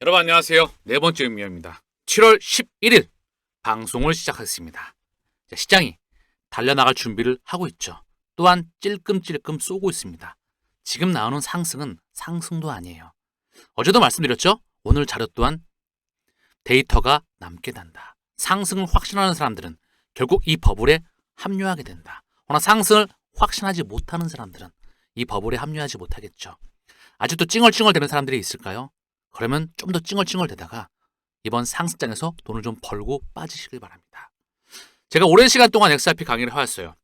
여러분 안녕하세요. 네 번째 의미입니다. 7월 11일 방송을 시작하겠습니다. 시장이 달려나갈 준비를 하고 있죠. 또한 찔끔찔끔 쏘고 있습니다. 지금 나오는 상승은 상승도 아니에요. 어제도 말씀드렸죠. 오늘 자료 또한 데이터가 남게 된다. 상승을 확신하는 사람들은 결국 이 버블에 합류하게 된다. 그러나 상승을 확신하지 못하는 사람들은 이 버블에 합류하지 못하겠죠. 아직도 찡얼찡얼 되는 사람들이 있을까요? 그러면 좀 더 찡얼찡얼 되다가 이번 상승장에서 돈을 좀 벌고 빠지시길 바랍니다. 제가 오랜 시간 동안 XRP 강의를 해왔어요.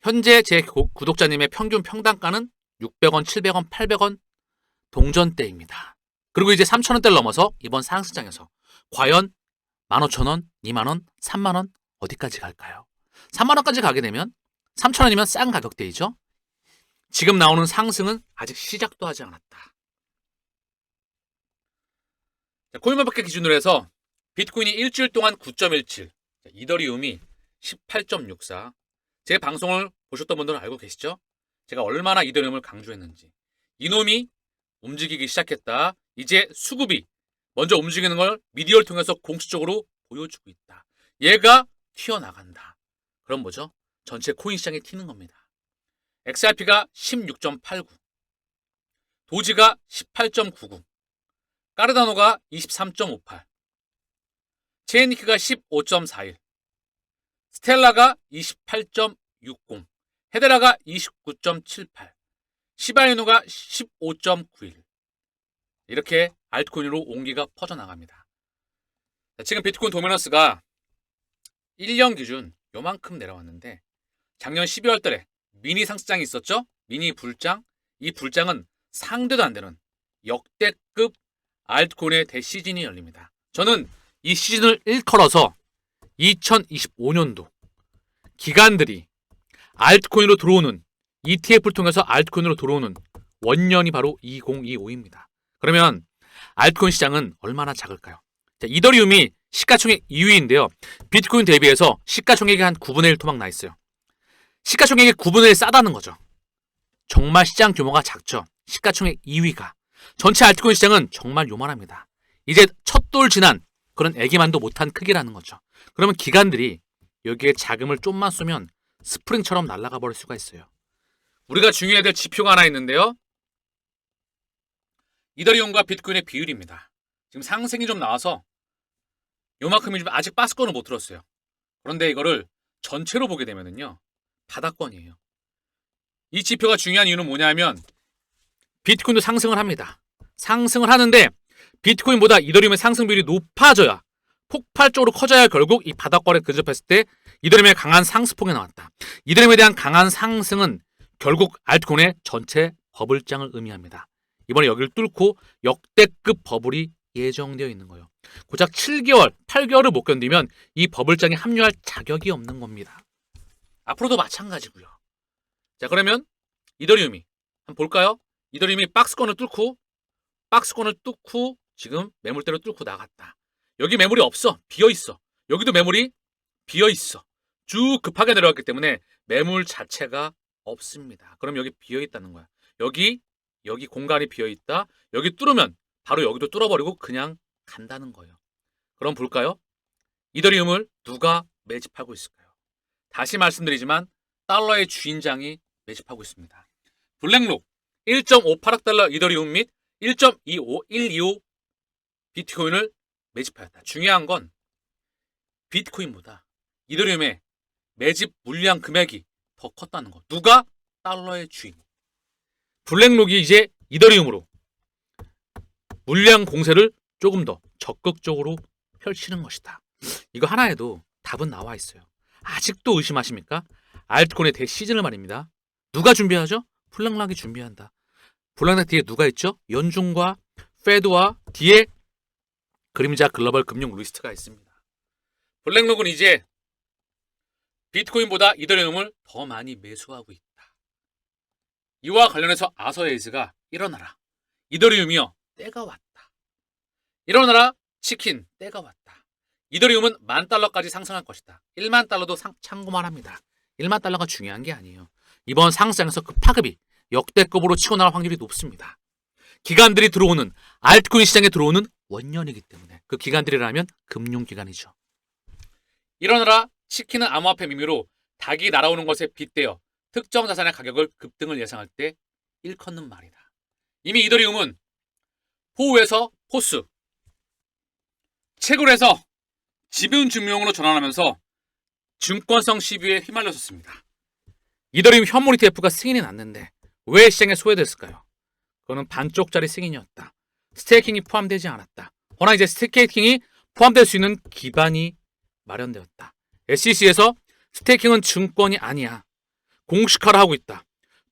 현재 제 구독자님의 평균 평단가는 600원, 700원, 800원 동전대입니다. 그리고 이제 3,000원대를 넘어서 이번 상승장에서 과연 15,000원, 2만원, 3만원 어디까지 갈까요? 3만원까지 가게 되면 3,000원이면 싼 가격대이죠. 지금 나오는 상승은 아직 시작도 하지 않았다. 코인마켓 기준으로 해서 비트코인이 일주일 동안 9.17, 이더리움이 18.64. 제 방송을 보셨던 분들은 알고 계시죠? 제가 얼마나 이더리움을 강조했는지. 이놈이 움직이기 시작했다. 이제 수급이 먼저 움직이는 걸 미디어를 통해서 공식적으로 보여주고 있다. 얘가 튀어나간다. 그럼 뭐죠? 전체 코인 시장이 튀는 겁니다. XRP가 16.89, 도지가 18.99, 까르다노가 23.58, 체인리크가 15.41, 스텔라가 28.60, 헤데라가 29.78, 시바이누가 15.91. 이렇게 알트코인으로 온기가 퍼져나갑니다. 지금 비트코인 도미넌스가 1년 기준 요만큼 내려왔는데 작년 12월 달에 미니 상승장이 있었죠? 미니 불장. 이 불장은 상대도 안 되는 역대급 알트코인의 대시즌이 열립니다. 저는 이 시즌을 일컬어서 2025년도 기관들이 알트코인으로 들어오는 ETF를 통해서 알트코인으로 들어오는 원년이 바로 2025입니다. 그러면 알트코인 시장은 얼마나 작을까요? 자, 이더리움이 시가총액 2위인데요. 비트코인 대비해서 시가총액이 한 9분의 1 토막 나 있어요. 시가총액이 9분의 1 싸다는 거죠. 정말 시장 규모가 작죠. 시가총액 2위가. 전체 알트코인 시장은 정말 요만합니다. 이제 첫 돌 지난 그런 애기만도 못한 크기라는 거죠. 그러면 기관들이 여기에 자금을 좀만 쏘면 스프링처럼 날아가 버릴 수가 있어요. 우리가 중요해야 될 지표가 하나 있는데요. 이더리움과 비트코인의 비율입니다. 지금 상승이 좀 나와서 요만큼이지만 아직 바스권을 못 들었어요. 그런데 이거를 전체로 보게 되면은요, 바닥권이에요. 이 지표가 중요한 이유는 뭐냐면 비트코인도 상승을 합니다. 상승을 하는데 비트코인보다 이더리움의 상승 비율이 높아져야, 폭발적으로 커져야 결국 이 바닥권에 근접했을 때 이더리움의 강한 상승폭이 나왔다. 이더리움에 대한 강한 상승은 결국 알트코인의 전체 버블장을 의미합니다. 이번에 여기를 뚫고 역대급 버블이 예정되어 있는 거예요. 고작 7개월, 8개월을 못 견디면 이 버블장에 합류할 자격이 없는 겁니다. 앞으로도 마찬가지고요. 자, 그러면 이더리움이 한번 볼까요? 이더리움이 박스권을 뚫고 지금 매물대로 뚫고 나갔다. 여기 매물이 없어. 비어있어. 여기도 매물이 비어있어. 쭉 급하게 내려왔기 때문에 매물 자체가 없습니다. 그럼 여기 비어있다는 거야. 여기 공간이 비어있다. 여기 뚫으면 바로 여기도 뚫어버리고 그냥 간다는 거예요. 그럼 볼까요? 이더리움을 누가 매집하고 있을까요? 다시 말씀드리지만 달러의 주인장이 매집하고 있습니다. 블랙록 1.58억 달러 이더리움 및 1.125 비트코인을 매집하였다. 중요한 건 비트코인보다 이더리움의 매집 물량 금액이 더 컸다는 거. 누가? 달러의 주인. 블랙록이 이제 이더리움으로 물량 공세를 조금 더 적극적으로 펼치는 것이다. 이거 하나에도 답은 나와 있어요. 아직도 의심하십니까? 알트코인의 대시즌을 말입니다. 누가 준비하죠? 블랙록이 준비한다. 블랙록 뒤에 누가 있죠? 연준과 페드와 뒤에 그림자 글로벌 금융 리스트가 있습니다. 블랙록은 이제 비트코인보다 이더리움을 더 많이 매수하고 있다. 이와 관련해서 아서에이즈가 일어나라. 이더리움이요. 때가 왔다. 일어나라. 치킨. 때가 왔다. 이더리움은 10,000달러까지 상승할 것이다. 10,000달러도 참고만 합니다. 10,000달러가 중요한 게 아니에요. 이번 상승장에서 그 파급이 역대급으로 치고 나갈 확률이 높습니다. 기관들이 들어오는 알트코인 시장에 들어오는 원년이기 때문에 그 기관들이라면 금융기관이죠. 일어나라 치킨은 암호화폐 미미로 닭이 날아오는 것에 빗대어 특정 자산의 가격을 급등을 예상할 때 일컫는 말이다. 이미 이더리움은 포우에서 포스, 채굴에서 지분 증명으로 전환하면서 증권성 시비에 휘말렸었습니다. 이더리움 현물 ETF가 승인이 났는데 왜 시장에 소외됐을까요? 그거는 반쪽짜리 승인이었다. 스테이킹이 포함되지 않았다. 허나 이제 스테이킹이 포함될 수 있는 기반이 마련되었다. SEC에서 스테이킹은 증권이 아니야. 공식화를 하고 있다.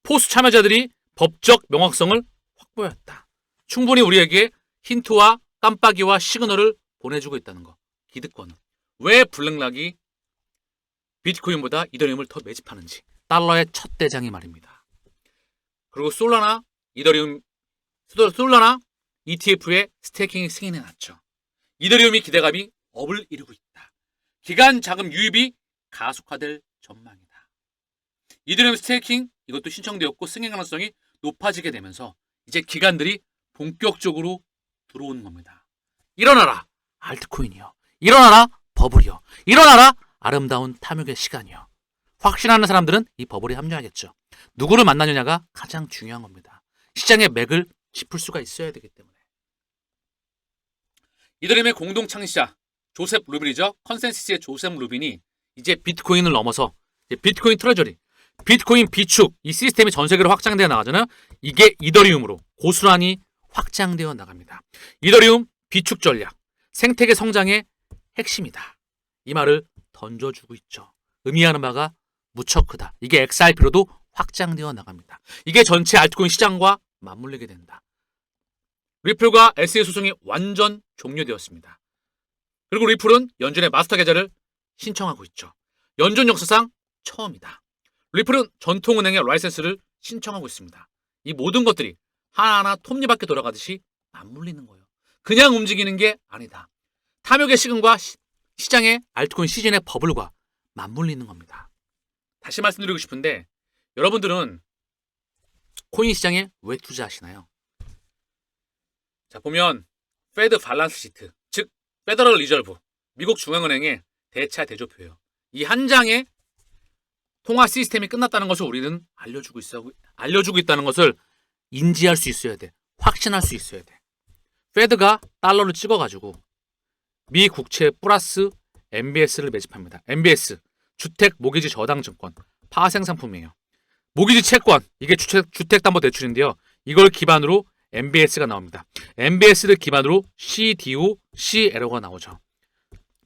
포스 참여자들이 법적 명확성을 확보했다. 충분히 우리에게 힌트와 깜빡이와 시그널을 보내주고 있다는 거. 기득권은. 왜 블랙락이 비트코인보다 이더리움을 더 매집하는지. 달러의 첫 대장이 말입니다. 그리고 솔라나 ETF의 스테이킹이 승인해놨죠. 이더리움이 기대감이 업을 이루고 있다. 기간 자금 유입이 가속화될 전망이다. 이더리움 스테이킹 이것도 신청되었고 승인 가능성이 높아지게 되면서 이제 기관들이 본격적으로 들어오는 겁니다. 일어나라 알트코인이요. 일어나라 버블이요. 일어나라 아름다운 탐욕의 시간이요. 확신하는 사람들은 이 버블에 합류하겠죠. 누구를 만나느냐가 가장 중요한 겁니다. 시장의 맥을 짚을 수가 있어야 되기 때문에. 이더리움의 공동 창시자 조셉 루빈이죠. 컨센시스의 조셉 루빈이 이제 비트코인을 넘어서 이제 비트코인 트레저리, 비트코인 비축 이 시스템이 전 세계로 확장되어 나가잖아요. 이게 이더리움으로 고스란히 확장되어 나갑니다. 이더리움 비축 전략, 생태계 성장의 핵심이다. 이 말을 던져주고 있죠. 의미하는 바가 무척 크다. 이게 XRP로도 확장되어 나갑니다. 이게 전체 알트코인 시장과 맞물리게 된다. 리플과 SE 소송이 완전 종료되었습니다. 그리고 리플은 연준의 마스터 계좌를 신청하고 있죠. 연준 역사상 처음이다. 리플은 전통은행의 라이센스를 신청하고 있습니다. 이 모든 것들이 하나하나 톱니바퀴 돌아가듯이 맞물리는 거예요. 그냥 움직이는 게 아니다. 탐욕의 시근과 시장의 알트코인 시즌의 버블과 맞물리는 겁니다. 다시 말씀드리고 싶은데 여러분들은 코인 시장에 왜 투자하시나요? 자, 보면 페드 발란스 시트, 즉 페더럴 리저브, 미국 중앙은행의 대차 대조표예요. 이 한 장의 통화 시스템이 끝났다는 것을 우리는 알려주고 있다는 것을 인지할 수 있어야 돼. 확신할 수 있어야 돼. 페드가 달러를 찍어가지고 미 국채 플러스 MBS를 매집합니다. MBS, 주택 모기지 저당 증권, 파생 상품이에요. 모기지 채권, 이게 주택담보대출인데요. 이걸 기반으로 MBS가 나옵니다. MBS를 기반으로 CDO, CLO가 나오죠.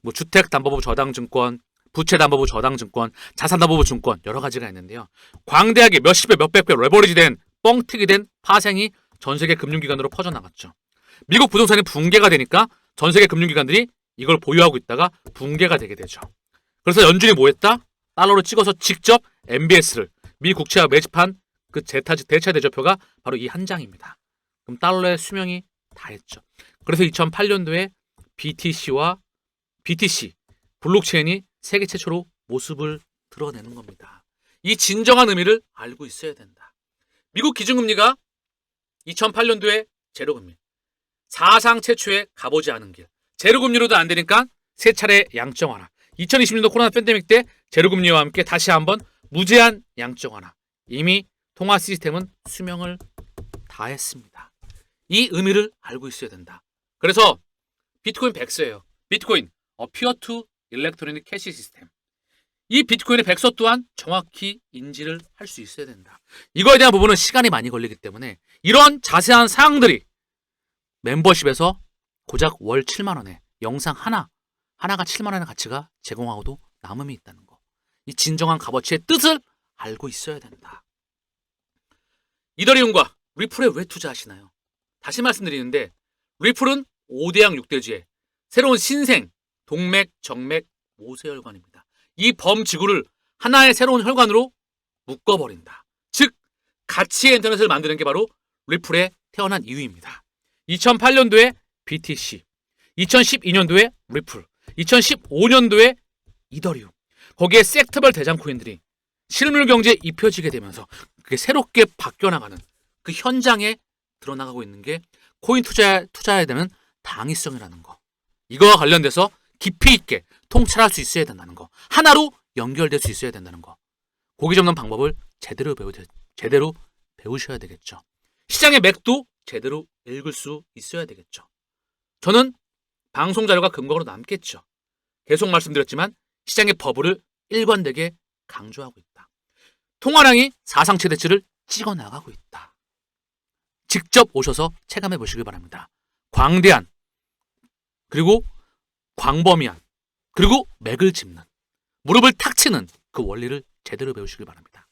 뭐 주택담보부 저당증권, 부채담보부 저당증권, 자산담보부 증권 여러 가지가 있는데요. 광대하게 몇십 배, 몇백 배 레버리지된 뻥튀기 된 파생이 전 세계 금융기관으로 퍼져나갔죠. 미국 부동산이 붕괴가 되니까 전 세계 금융기관들이 이걸 보유하고 있다가 붕괴가 되게 되죠. 그래서 연준이 뭐 했다? 달러를 찍어서 직접 MBS를 미 국채와 매집한 그 대차 대조표가 바로 이 한 장입니다. 그럼 달러의 수명이 다했죠. 그래서 2008년도에 BTC 블록체인이 세계 최초로 모습을 드러내는 겁니다. 이 진정한 의미를 알고 있어야 된다. 미국 기준금리가 2008년도에 제로금리, 사상 최초의 가보지 않은 길, 제로금리로도 안 되니까 세 차례 양적 완화. 2020년도 코로나 팬데믹 때 제로금리와 함께 다시 한번 무제한 양적 완화. 이미 통화 시스템은 수명을 다했습니다. 이 의미를 알고 있어야 된다. 그래서 비트코인 백서예요. 비트코인 피어 투 일렉트로닉 캐시 시스템. 이 비트코인의 백서 또한 정확히 인지를 할 수 있어야 된다. 이거에 대한 부분은 시간이 많이 걸리기 때문에 이런 자세한 사항들이 멤버십에서 고작 월 7만 원에 영상 하나가 7만 원의 가치가 제공하고도 남음이 있다는 거. 이 진정한 값어치의 뜻을 알고 있어야 된다. 이더리움과 리플에 왜 투자하시나요? 다시 말씀드리는데 리플은 5대양 6대주의 새로운 신생 동맥, 정맥, 모세혈관입니다. 이 범지구를 하나의 새로운 혈관으로 묶어버린다. 즉 가치의 인터넷을 만드는 게 바로 리플에 태어난 이유입니다. 2008년도에 BTC, 2012년도에 리플, 2015년도에 이더리움. 거기에 섹터별 대장 코인들이 실물 경제에 입혀지게 되면서 그게 새롭게 바뀌어나가는 그 현장에 드러나가고 있는 게 코인 투자해야 되는 당위성이라는 거. 이거와 관련돼서 깊이 있게 통찰할 수 있어야 된다는 거. 하나로 연결될 수 있어야 된다는 거. 고기 접는 방법을 제대로 배우셔야 되겠죠. 시장의 맥도 제대로 읽을 수 있어야 되겠죠. 저는 방송 자료가 근거로 남겠죠. 계속 말씀드렸지만 시장의 버블을 일관되게 강조하고 있다. 통화량이 사상 최대치를 찍어 나가고 있다. 직접 오셔서 체감해 보시길 바랍니다. 광대한, 그리고 광범위한, 그리고 맥을 짚는, 무릎을 탁 치는 그 원리를 제대로 배우시길 바랍니다.